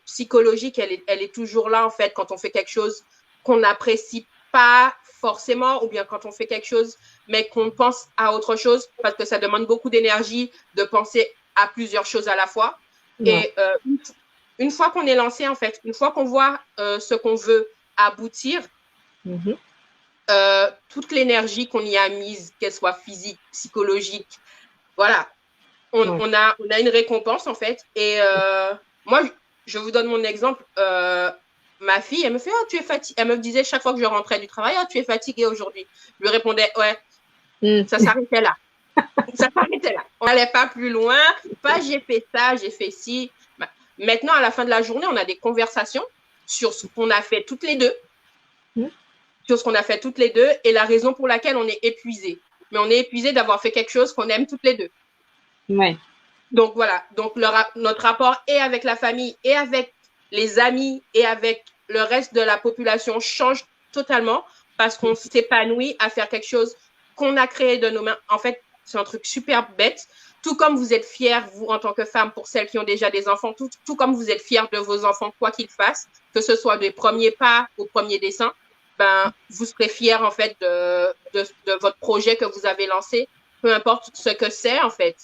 psychologique, elle est toujours là, en fait, quand on fait quelque chose qu'on n'apprécie pas forcément, ou bien quand on fait quelque chose, mais qu'on pense à autre chose, parce que ça demande beaucoup d'énergie de penser à plusieurs choses à la fois. Et une fois qu'on est lancé, en fait, une fois qu'on voit ce qu'on veut aboutir, toute l'énergie qu'on y a mise, qu'elle soit physique, psychologique, voilà, on a une récompense en fait. Et moi, je vous donne mon exemple. Ma fille, elle me fait, oh, tu es fatiguée. Elle me disait chaque fois que je rentrais du travail, oh, tu es fatiguée aujourd'hui. Je lui répondais, ouais, ça s'arrêtait là. Ça s'arrêtait là. On n'allait pas plus loin. Pas j'ai fait ça, j'ai fait ci. Maintenant, à la fin de la journée, on a des conversations sur ce qu'on a fait toutes les deux. Sur ce qu'on a fait toutes les deux et la raison pour laquelle on est épuisé. Mais on est épuisé d'avoir fait quelque chose qu'on aime toutes les deux. Ouais. Donc voilà, donc notre rapport et avec la famille et avec les amis et avec le reste de la population change totalement parce qu'on s'épanouit à faire quelque chose qu'on a créé de nos mains. En fait, c'est un truc super bête. Tout comme vous êtes fiers, vous, en tant que femme, pour celles qui ont déjà des enfants, tout comme vous êtes fiers de vos enfants, quoi qu'ils fassent, que ce soit des premiers pas au premier dessin, ben, vous serez fiers, en fait, de votre projet que vous avez lancé, peu importe ce que c'est, en fait.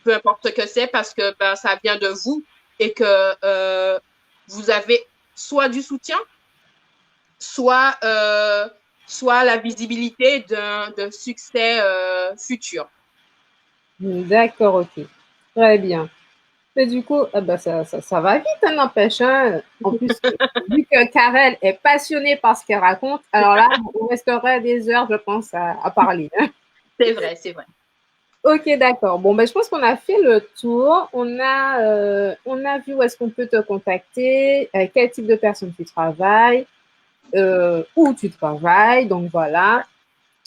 Peu importe ce que c'est, parce que ben, ça vient de vous et que vous avez soit du soutien, soit la visibilité d'un succès futur. D'accord, ok. Très bien. Mais du coup, bah ça va vite, hein, n'empêche. Hein. En plus, vu que Karel est passionnée par ce qu'elle raconte, alors là, on resterait des heures, je pense, à parler. Hein. C'est vrai, c'est vrai. Ok, d'accord. Bon, ben, je pense qu'on a fait le tour. On a vu où est-ce qu'on peut te contacter, avec quel type de personnes tu travailles, où tu travailles. Donc, voilà.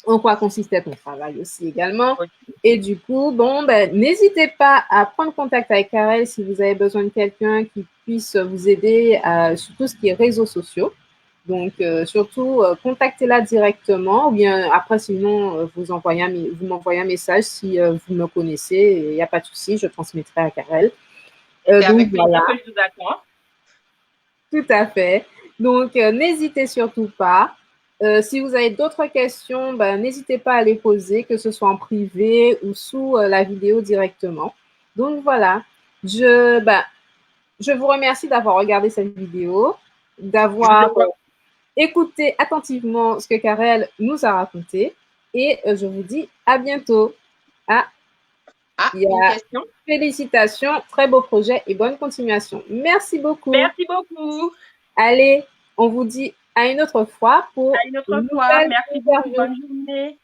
En quoi consistait ton travail aussi également. Et du coup, bon, ben, n'hésitez pas à prendre contact avec Karel si vous avez besoin de quelqu'un qui puisse vous aider sur tout ce qui est réseaux sociaux. Donc, surtout, contactez-la directement ou bien après, sinon, vous m'envoyez un message si vous me connaissez. Il n'y a pas de souci, je transmettrai à Karel. C'est avec plaisir que je vous attends. Tout à fait. Donc, n'hésitez surtout pas. Si vous avez d'autres questions, ben, n'hésitez pas à les poser, que ce soit en privé ou sous la vidéo directement. Donc, voilà. Je vous remercie d'avoir regardé cette vidéo, d'avoir écouté attentivement ce que Karel nous a raconté et je vous dis à bientôt. Il y a une question. Félicitations, très beau projet et bonne continuation. Merci beaucoup. Merci beaucoup. Allez, on vous dit à une autre fois pour une autre fois. Merci beaucoup. Bonne journée.